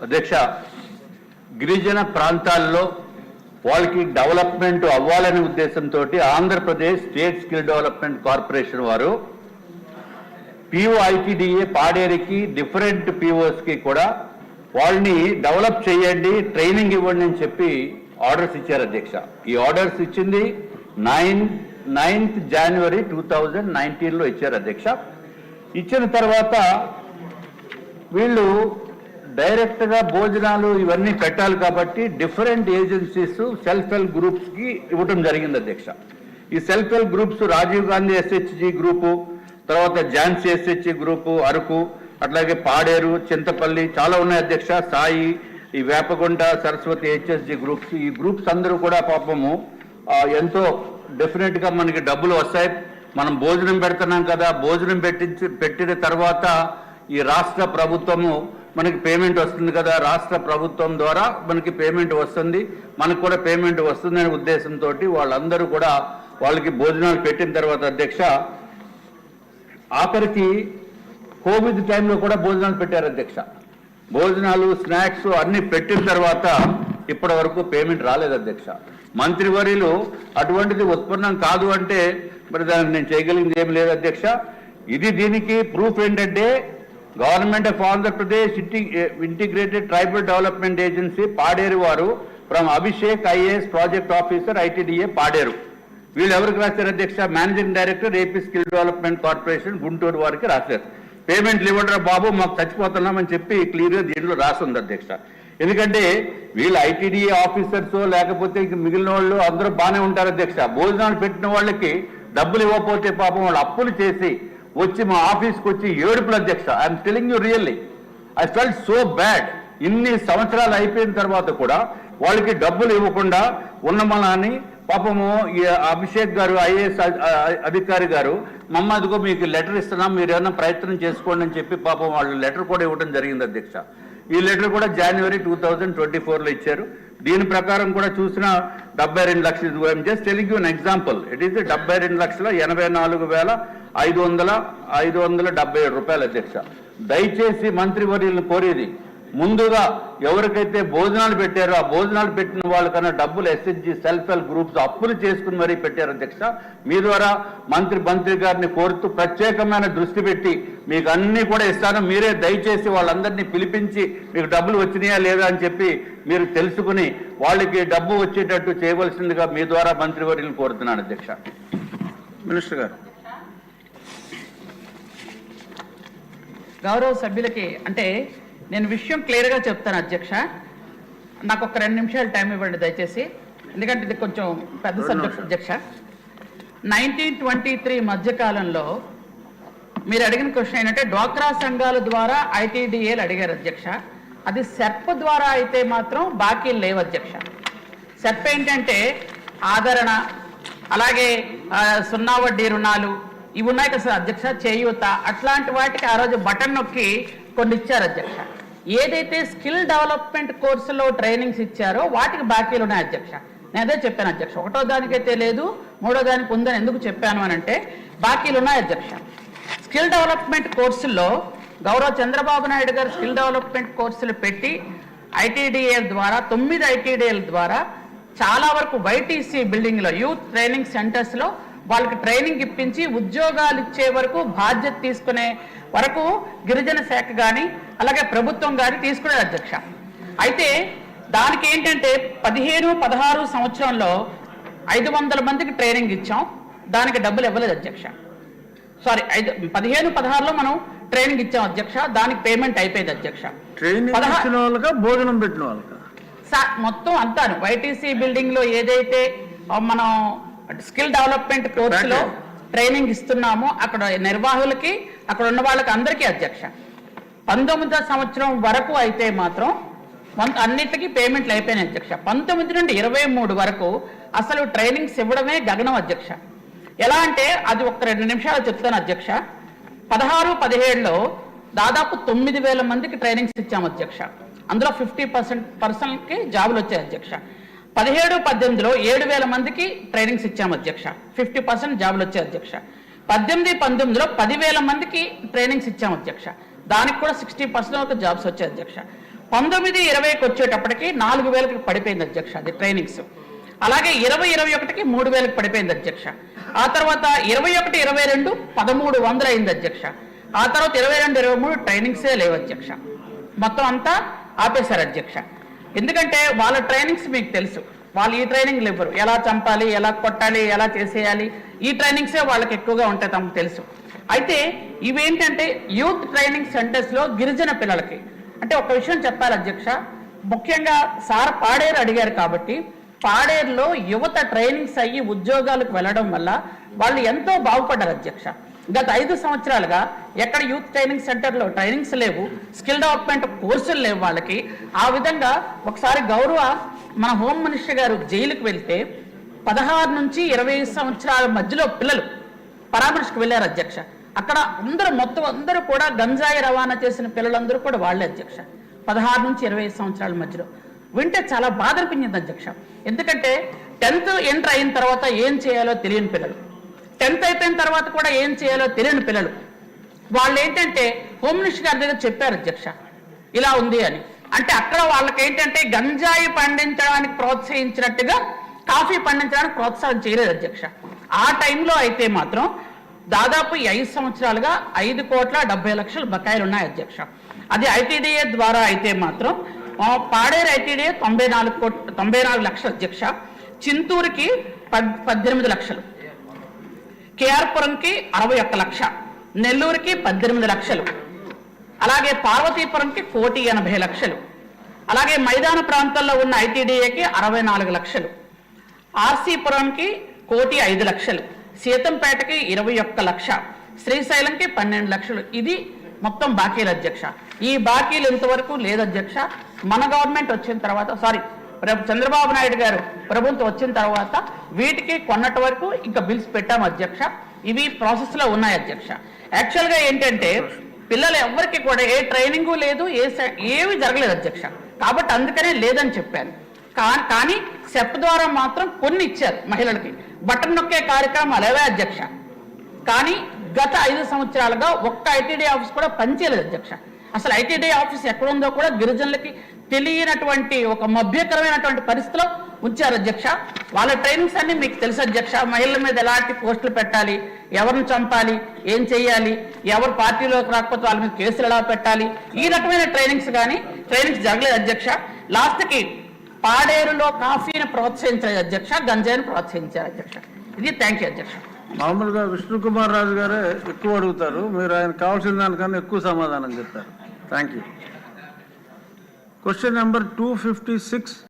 అధ్యక్ష, గిరిజన ప్రాంతాల్లో వాళ్ళకి డెవలప్మెంట్ అవ్వాలనే ఉద్దేశంతో Andhra Pradesh state skill development corporation వారు పిఓ ఐటీడీఏ పాడేరికి డిఫరెంట్ పిఓస్కి కూడా వాళ్ళని డెవలప్ చేయండి, ట్రైనింగ్ ఇవ్వండి అని చెప్పి ఆర్డర్స్ ఇచ్చారు అధ్యక్ష. ఈ ఆర్డర్స్ ఇచ్చింది 9th January 2019లో ఇచ్చారు అధ్యక్ష. ఇచ్చిన తర్వాత వీళ్ళు డైరెక్ట్గా భోజనాలు ఇవన్నీ పెట్టాలి కాబట్టి డిఫరెంట్ ఏజెన్సీస్ సెల్ఫ్ హెల్ప్ గ్రూప్స్కి ఇవ్వడం జరిగింది అధ్యక్ష. ఈ self help groups Rajiv Gandhi SHG group, తర్వాత ఝాన్సీ ఎస్హెచ్జి గ్రూపు, అరకు, అట్లాగే పాడేరు, చింతపల్లి చాలా ఉన్నాయి అధ్యక్ష. సాయి, ఈ వేపగుంట, సరస్వతి హెచ్ఎస్జి గ్రూప్స్, ఈ గ్రూప్స్ అందరూ కూడా పాపము ఎంతో డెఫినెట్గా మనకి డబ్బులు వస్తాయి. మనం భోజనం పెడుతున్నాం కదా, భోజనం పెట్టిన తర్వాత ఈ రాష్ట్ర ప్రభుత్వము మనకి పేమెంట్ వస్తుంది కదా, రాష్ట్ర ప్రభుత్వం ద్వారా మనకి పేమెంట్ వస్తుంది, మనకు కూడా పేమెంట్ వస్తుందనే ఉద్దేశంతో వాళ్ళందరూ కూడా వాళ్ళకి భోజనాలు పెట్టిన తర్వాత అధ్యక్ష, ఆఖరికి కోవిడ్ టైంలో కూడా భోజనాలు పెట్టారు అధ్యక్ష. భోజనాలు, స్నాక్స్ అన్ని పెట్టిన తర్వాత ఇప్పటి వరకు పేమెంట్ రాలేదు అధ్యక్ష. మంత్రివర్యులు అటువంటిది ఉత్పన్నం కాదు అంటే మరి దాన్ని నేను చేయగలిగింది ఏమి లేదు అధ్యక్ష. దీనికి ప్రూఫ్ ఏంటంటే government of Andhra Pradesh integrated tribal development agency Paderu వారు from Abhishek IAS project officer ITDA Paderu, వీళ్ళు ఎవరికి రాశారు అధ్యక్ష? Managing director AP skill development corporation Guntur వారికి రాశారు. పేమెంట్లు ఇవ్వడరా బాబు, మాకు చచ్చిపోతున్నామని చెప్పి క్లియర్గా దీంట్లో రాసింది అధ్యక్ష. ఎందుకంటే వీళ్ళు ఐటీడీఏ ఆఫీసర్స్ లేకపోతే మిగిలిన వాళ్ళు అందరూ బాగానే ఉంటారు అధ్యక్ష. భోజనాలు పెట్టిన వాళ్ళకి డబ్బులు ఇవ్వకపోతే పాపం వాళ్ళు అప్పులు చేసి వచ్చి మా ఆఫీస్కి వచ్చి ఏడుపులు అధ్యక్ష. I'm telling you really, I felt so bad. ఇన్ని సంవత్సరాలు అయిపోయిన తర్వాత కూడా వాళ్ళకి డబ్బులు ఇవ్వకుండా ఉన్నమని పాపము ఈ అభిషేక్ గారు ఐఏఎస్ అధికారి గారు మమ్మదిగో మీకు లెటర్ ఇస్తున్నాం, మీరు ఏమైనా ప్రయత్నం చేసుకోండి అని చెప్పి పాపం వాళ్ళు లెటర్ కూడా ఇవ్వడం జరిగింది అధ్యక్ష. ఈ లెటర్ కూడా January 2024లో ఇచ్చారు. దీని ప్రకారం కూడా చూసిన 72 లక్షలు. I'm just telling you an example. It is 72,84,577 రూపాయలు అధ్యక్ష. దయచేసి మంత్రివర్యులను కోరేది, ముందుగా ఎవరికైతే భోజనాలు పెట్టారో ఆ భోజనాలు పెట్టిన వాళ్ళకన్నా డబ్బులు ఎస్హెచ్జి సెల్ఫ్ హెల్ప్ గ్రూప్స్ అప్పులు చేసుకుని మరీ పెట్టారు అధ్యక్ష. మీ ద్వారా మంత్రి గారిని కోరుతూ ప్రత్యేకమైన దృష్టి పెట్టి మీకు అన్ని కూడా ఇస్తాను, మీరే దయచేసి వాళ్ళందరినీ పిలిపించి మీకు డబ్బులు వచ్చినాయా లేదా అని చెప్పి మీరు తెలుసుకుని వాళ్ళకి డబ్బు వచ్చేటట్టు చేయవలసిందిగా మీ ద్వారా మంత్రివర్యులను కోరుతున్నాను అధ్యక్ష. మినిస్టర్ గారు. గౌరవ సభ్యులకి అంటే నేను విషయం క్లియర్గా చెప్తాను అధ్యక్ష. నాకు ఒక 2 నిమిషాలు టైం ఇవ్వండి దయచేసి, ఎందుకంటే ఇది కొంచెం పెద్ద సబ్జెక్ట్ అధ్యక్ష. 1923 మధ్యకాలంలో మీరు అడిగిన క్వశ్చన్ ఏంటంటే డ్వాక్రా సంఘాల ద్వారా ఐటీడీఏలు అడిగారు అధ్యక్ష. అది సెర్ప్ ద్వారా అయితే మాత్రం బాకీలు లేవు అధ్యక్ష. సెర్ప్ ఏంటంటే ఆదరణ, అలాగే 0 వడ్డీ రుణాలు ఇవి ఉన్నాయి కదా అధ్యక్ష, చేయూత, అట్లాంటి వాటికి ఆ రోజు బటన్ నొక్కి కొన్ని ఇచ్చారు అధ్యక్ష. ఏదైతే స్కిల్ డెవలప్మెంట్ కోర్సులో ట్రైనింగ్స్ ఇచ్చారో వాటికి బాకీలు ఉన్నాయి అధ్యక్ష. నేను అదే చెప్పాను అధ్యక్ష. 1వ దానికైతే లేదు, 3వ దానికి ఉందని ఎందుకు చెప్పాను అని అంటే బాకీలు ఉన్నాయి అధ్యక్ష. స్కిల్ డెవలప్మెంట్ కోర్సుల్లో గౌరవ చంద్రబాబు నాయుడు గారు స్కిల్ డెవలప్మెంట్ కోర్సులు పెట్టి ఐటీడీఏ ద్వారా 9 ఐటీడీఏల ద్వారా చాలా వరకు వైటీసీ బిల్డింగ్లో యూత్ ట్రైనింగ్ సెంటర్స్లో వాళ్ళకి ట్రైనింగ్ ఇప్పించి ఉద్యోగాలు ఇచ్చే వరకు బాధ్యత తీసుకునే వరకు గిరిజన శాఖ కానీ అలాగే ప్రభుత్వం కానీ తీసుకునేది అధ్యక్ష. అయితే దానికి ఏంటంటే 15-16 సంవత్సరంలో 500 మందికి ట్రైనింగ్ ఇచ్చాం, దానికి డబ్బులు ఇవ్వలేదు అధ్యక్ష. సారీ, 15-16లో మనం ట్రైనింగ్ ఇచ్చాం అధ్యక్ష, దానికి పేమెంట్ అయిపోయింది అధ్యక్ష. భోజనం పెట్టిన వాళ్ళకి మొత్తం అంతాను వైటీసీ బిల్డింగ్ లో ఏదైతే మనం స్కిల్ డెవలప్మెంట్ కోర్సులో ట్రైనింగ్ ఇస్తున్నామో అక్కడ నిర్వాహకులకి అక్కడ ఉన్న వాళ్ళకి అందరికీ అధ్యక్ష 19వ సంవత్సరం వరకు అయితే మాత్రం అన్నిటికీ పేమెంట్లు అయిపోయినాయి అధ్యక్ష. 19 నుండి 23 వరకు అసలు ట్రైనింగ్స్ ఇవ్వడమే గగనం అధ్యక్ష. ఎలా అంటే అది ఒక 2 నిమిషాలు చెప్తాను అధ్యక్ష. 16-17లో దాదాపు 9,000 మందికి ట్రైనింగ్స్ ఇచ్చాము అధ్యక్ష. అందులో 50% జాబులు వచ్చాయి అధ్యక్ష. 17-18లో 7,000 మందికి ట్రైనింగ్స్ ఇచ్చాము అధ్యక్ష, 50% జాబులు వచ్చాయి అధ్యక్ష. 18-19లో 10,000 మందికి ట్రైనింగ్స్ ఇచ్చాము అధ్యక్ష, దానికి కూడా 60% వరకు జాబ్స్ వచ్చాయి అధ్యక్ష. 19-20కి వచ్చేటప్పటికి 4,000కి పడిపోయింది అధ్యక్ష అది ట్రైనింగ్స్. అలాగే 20-21కి 3,000కి పడిపోయింది అధ్యక్ష. ఆ తర్వాత 21-22 1,300 అయింది అధ్యక్ష. ఆ తర్వాత 22-23 ట్రైనింగ్సే లేవు అధ్యక్ష. మొత్తం అంతా ఆపేశారు అధ్యక్ష. ఎందుకంటే వాళ్ళ ట్రైనింగ్స్ మీకు తెలుసు, వాళ్ళు ఈ ట్రైనింగ్ ఇవ్వరు, ఎలా చంపాలి, ఎలా కొట్టాలి, ఎలా చేసేయాలి, ఈ ట్రైనింగ్సే వాళ్ళకి ఎక్కువగా ఉంటాయి, తమకు తెలుసు. అయితే ఇవేంటంటే యూత్ ట్రైనింగ్ సెంటర్స్లో గిరిజన పిల్లలకి అంటే ఒక విషయం చెప్పాలి అధ్యక్ష, ముఖ్యంగా సార్ పాడేరు అడిగారు కాబట్టి పాడేరులో యువత ట్రైనింగ్స్ అయ్యి ఉద్యోగాలకు వెళ్ళడం వల్ల వాళ్ళు ఎంతో బాగుపడ్డారు అధ్యక్ష. గత 5 సంవత్సరాలుగా ఎక్కడ యూత్ ట్రైనింగ్ సెంటర్లో ట్రైనింగ్స్ లేవు, స్కిల్ డెవలప్మెంట్ కోర్సులు లేవు వాళ్ళకి. ఆ విధంగా ఒకసారి గౌరవ మన హోమ్ మినిస్టర్ గారు జైలుకు వెళ్తే 16 నుంచి 20 సంవత్సరాల మధ్యలో పిల్లలు పరామర్శకు వెళ్ళారు అధ్యక్ష. అక్కడ మొత్తం అందరూ కూడా గంజాయి రవాణా చేసిన పిల్లలందరూ కూడా వాళ్ళే అధ్యక్ష, 16 నుంచి 20 సంవత్సరాల మధ్యలో. వింటే చాలా బాధ అనిపించింది అధ్యక్ష. ఎందుకంటే 10th ఎంటర్ అయిన తర్వాత ఏం చేయాలో తెలియని పిల్లలు, 10th అయిపోయిన తర్వాత కూడా ఏం చేయాలో తెలియని పిల్లలు, వాళ్ళు ఏంటంటే హోమ్ మినిస్టర్ గారి దగ్గర చెప్పారు అధ్యక్ష ఇలా ఉంది అని. అంటే అక్కడ వాళ్ళకి ఏంటంటే గంజాయి పండించడానికి ప్రోత్సహించినట్టుగా కాఫీ పండించడానికి ప్రోత్సాహం చేయలేదు అధ్యక్ష. ఆ టైంలో అయితే మాత్రం దాదాపు 5 సంవత్సరాలుగా 5,70,00,000 బకాయిలు ఉన్నాయి అధ్యక్ష. అది ఐటీడీఏ ద్వారా అయితే మాత్రం పాడేరు ఐటీడీఏ 94 లక్షలు అధ్యక్ష, చింతూరుకి 18 లక్షలు, కేఆర్పురంకి 61 లక్ష, నెల్లూరుకి 18 లక్షలు, అలాగే పార్వతీపురంకి 1,80,00,000, అలాగే మైదాన ప్రాంతాల్లో ఉన్న ఐటీడీఏకి 64 లక్షలు, ఆర్సీపురంకి 1,05,00,000, సీతంపేటకి 21 లక్ష, శ్రీశైలంకి 12 లక్షలు. ఇది మొత్తం బాకీలు అధ్యక్ష. ఈ బాకీలు ఇంతవరకు లేదు అధ్యక్ష. మన గవర్నమెంట్ వచ్చిన తర్వాత చంద్రబాబు నాయుడు గారు ప్రభుత్వం వచ్చిన తర్వాత వీటికి కొన్నటి వరకు ఇంకా బిల్స్ పెట్టాము అధ్యక్ష. ఇవి ప్రాసెస్లో ఉన్నాయి అధ్యక్ష. యాక్చువల్గా ఏంటంటే పిల్లలు ఎవరికి కూడా ఏ ట్రైనింగు లేదు, ఏవి జరగలేదు అధ్యక్ష. కాబట్టి అందుకనే లేదని చెప్పాను. కానీ సెప్ ద్వారా మాత్రం కొన్ని ఇచ్చారు మహిళలకి, బటన్ నొక్కే కార్యక్రమం అలాగే అధ్యక్ష. కానీ గత 5 సంవత్సరాలుగా ఒక్క ఐటీడీ ఆఫీస్ కూడా పనిచేయలేదు అధ్యక్ష. అసలు ఐటీడీ ఆఫీస్ ఎక్కడుందో కూడా గిరిజనులకి తెలియనటువంటి ఒక మభ్యకరమైనటువంటి పరిస్థితిలో ఉంచారు అధ్యక్ష. వాళ్ళ ట్రైనింగ్స్ అన్ని మీకు తెలుసు అధ్యక్ష. మహిళల మీద ఎలాంటి పోస్టులు పెట్టాలి, ఎవరిని చంపాలి, ఏం చేయాలి, ఎవరు పార్టీలోకి రాకపోతే వాళ్ళ మీద కేసులు ఎలా పెట్టాలి, ఈ రకమైన ట్రైనింగ్స్ జరగలేదు అధ్యక్ష. లాస్ట్కి పాడేరులో కాఫీని ప్రోత్సహించలేదు అధ్యక్ష, గంజాయిని ప్రోత్సహించారు అధ్యక్ష. ఇది థ్యాంక్ యూ అధ్యక్ష. మామూలుగా విష్ణుకుమార్ రాజు గారే ఎక్కువ అడుగుతారు, మీరు ఆయన కావాల్సిన దానికన్నా ఎక్కువ సమాధానం చెప్తారు. Thank you. Question number 256.